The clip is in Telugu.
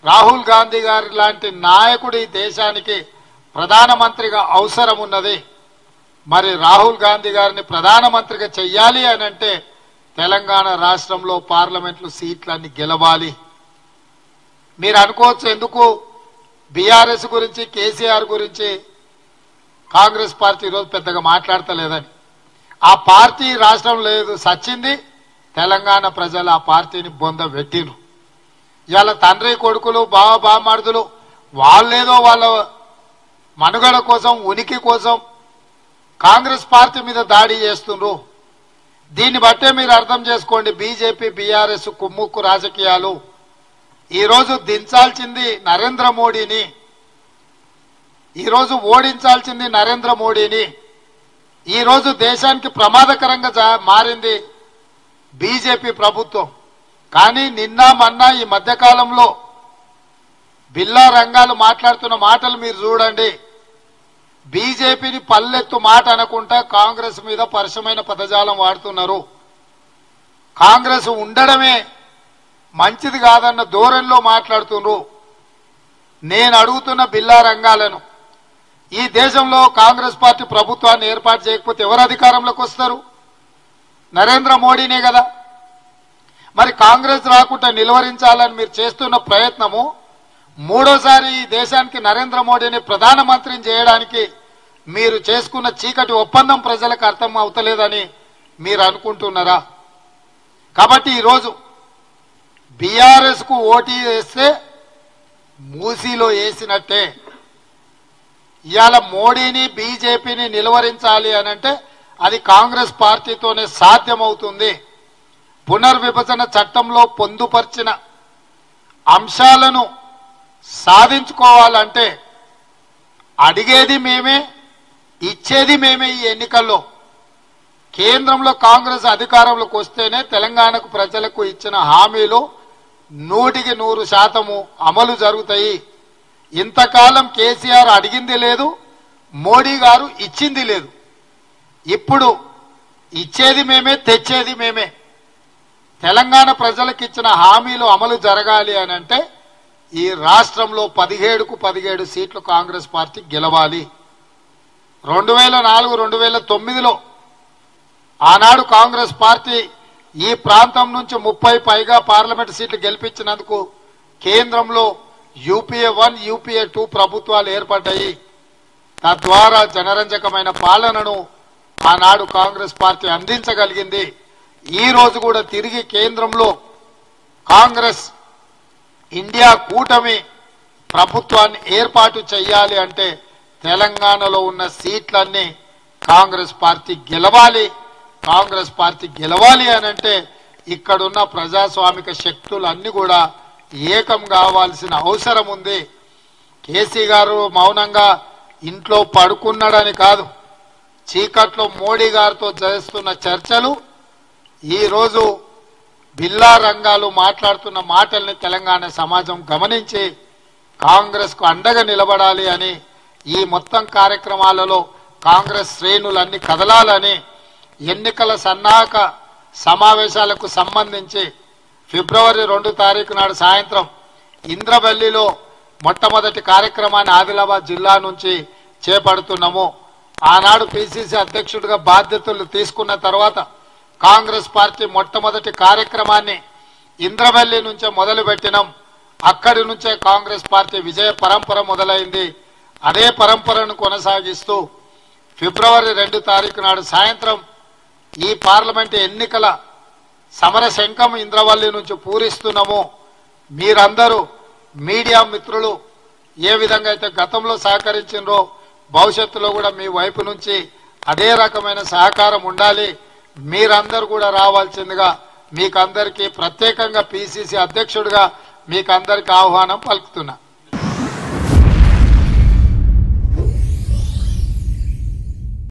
రాహుల్ గాంధీ గారి లాంటి నాయకుడు ఈ దేశానికి ప్రధానమంత్రిగా అవసరం ఉన్నది. మరి రాహుల్ గాంధీ గారిని ప్రధానమంత్రిగా చెయ్యాలి అని అంటే తెలంగాణ రాష్ట్రంలో పార్లమెంట్లు సీట్లన్నీ గెలవాలి. మీరు అనుకోవచ్చు ఎందుకు బీఆర్ఎస్ గురించి కేసీఆర్ గురించి కాంగ్రెస్ పార్టీ ఈరోజు పెద్దగా మాట్లాడతలేదని. ఆ పార్టీ రాష్ట్రం లేదు, సచ్చింది. తెలంగాణ ప్రజలు ఆ పార్టీని బొంద పెట్టిరు. ఇవాళ తండ్రి కొడుకులు బామర్దులు వాళ్ళేదో వాళ్ళ మనుగడ కోసం ఉనికి కోసం కాంగ్రెస్ పార్టీ మీద దాడి చేస్తుండ్రు. దీన్ని బట్టే మీరు అర్థం చేసుకోండి బీజేపీ బీఆర్ఎస్ కుమ్ముక్కు రాజకీయాలు. ఈరోజు దించాల్సింది నరేంద్ర మోడీని, ఈరోజు ఓడించాల్సింది నరేంద్ర మోడీని. ఈరోజు దేశానికి ప్రమాదకరంగా మారింది బీజేపీ ప్రభుత్వం. కానీ నిన్న మొన్న ఈ మధ్యకాలంలో బిల్లా రంగాలు మాట్లాడుతున్న మాటలు మీరు చూడండి. బీజేపీని పల్లెత్తు మాట అనుకుంటా కాంగ్రెస్ మీద పరుషమైన పదజాలం వాడుతున్నారు. కాంగ్రెస్ ఉండడమే మంచిది కాదన్న ధోరణిలో మాట్లాడుతున్నారు. నేను అడుగుతున్న బిల్లా రంగాలను, ఈ దేశంలో కాంగ్రెస్ పార్టీ ప్రభుత్వాన్ని ఏర్పాటు చేయకపోతే ఎవరు అధికారంలోకి వస్తారు? నరేంద్ర మోడీనే కదా. మరి కాంగ్రెస్ రాకుండా నిలువరించాలని మీరు చేస్తున్న ప్రయత్నము మూడోసారి ఈ దేశానికి నరేంద్ర మోడీని ప్రధానమంత్రిని చేయడానికి మీరు చేసుకున్న చీకటి ఒప్పందం ప్రజలకు అర్థం అవుతలేదని మీరు అనుకుంటున్నారా? కాబట్టి ఈరోజు బీఆర్ఎస్ కు ఓటీ వేస్తే మూసీలో వేసినట్టే. ఇవాళ మోడీని బీజేపీని నిలువరించాలి అనంటే అది కాంగ్రెస్ పార్టీతోనే సాధ్యమవుతుంది. పునర్విభజన చట్టంలో పొందుపరిచిన అంశాలను సాధించుకోవాలంటే అడిగేది మేమే, ఇచ్చేది మేమే. ఈ ఎన్నికల్లో కేంద్రంలో కాంగ్రెస్ అధికారంలోకి వస్తేనే తెలంగాణకు ప్రజలకు ఇచ్చిన హామీలు 100% అమలు జరుగుతాయి. ఇంతకాలం కేసీఆర్ అడిగింది లేదు, మోడీ గారు ఇచ్చింది లేదు. ఇప్పుడు ఇచ్చేది మేమే, తెచ్చేది మేమే. తెలంగాణ ప్రజలకు ఇచ్చిన హామీలు అమలు జరగాలి అని అంటే ఈ రాష్ట్రంలో 17కు 17 సీట్లు కాంగ్రెస్ పార్టీ గెలవాలి. 2004, 2009లో ఆనాడు కాంగ్రెస్ పార్టీ ఈ ప్రాంతం నుంచి 30 పైగా పార్లమెంట్ సీట్లు గెలిపించినందుకు కేంద్రంలో యూపీఏ 1, యూపీఏ 2 ప్రభుత్వాలు ఏర్పడ్డాయి. తద్వారా జనరంజకమైన పాలనను ఆనాడు కాంగ్రెస్ పార్టీ అందించగలిగింది. ఈ రోజు కూడా తిరిగి కేంద్రంలో కాంగ్రెస్ ఇండియా కూటమి ప్రభుత్వాన్ని ఏర్పాటు చేయాలి అంటే తెలంగాణలో ఉన్న సీట్లన్నీ కాంగ్రెస్ పార్టీ గెలవాలి. కాంగ్రెస్ పార్టీ గెలవాలి అని అంటే ఇక్కడున్న ప్రజాస్వామిక శక్తులన్నీ కూడా ఏకం కావాల్సిన అవసరం ఉంది. కేసీ గారు మౌనంగా ఇంట్లో పడుకున్నాడని కాదు, చీకట్లో మోడీ గారితో చేస్తున్న చర్చలు ఈరోజు బిల్లా రంగాలు మాట్లాడుతున్న మాటల్ని తెలంగాణ సమాజం గమనించి కాంగ్రెస్కు అండగా నిలబడాలి అని ఈ మొత్తం కార్యక్రమాలలో కాంగ్రెస్ శ్రేణులన్నీ కదలాలని ఎన్నికల సన్నాహక సమావేశాలకు సంబంధించి ఫిబ్రవరి 2 తారీఖు నాడు సాయంత్రం ఇంద్రవెల్లిలో మొట్టమొదటి కార్యక్రమాన్ని ఆదిలాబాద్ జిల్లా నుంచి చేపడుతున్నాము. ఆనాడు పిసిసి అధ్యక్షుడిగా బాధ్యతలు తీసుకున్న తర్వాత కాంగ్రెస్ పార్టీ మొట్టమొదటి కార్యక్రమాన్ని ఇంద్రవెల్లి నుంచే మొదలుపెట్టినాం. అక్కడి నుంచే కాంగ్రెస్ పార్టీ విజయ పరంపర మొదలైంది. అదే పరంపరను కొనసాగిస్తూ ఫిబ్రవరి 2 తారీఖు నాడు సాయంత్రం ఈ పార్లమెంట్ ఎన్నికల సమర శంఖం ఇంద్రవల్లి నుంచి పూరిస్తున్నాము. మీరందరూ మీడియా మిత్రులు ఏ విధంగా అయితే గతంలో సహకరించినరో భవిష్యత్తులో కూడా మీ వైపు నుంచి అదే రకమైన సహకారం ఉండాలి. మీరందరూ కూడా రావాల్సిందిగా మీకందరికీ ప్రత్యేకంగా పిసిసి అధ్యక్షుడిగా మీకందరికీ ఆహ్వానం పలుకుతున్నా.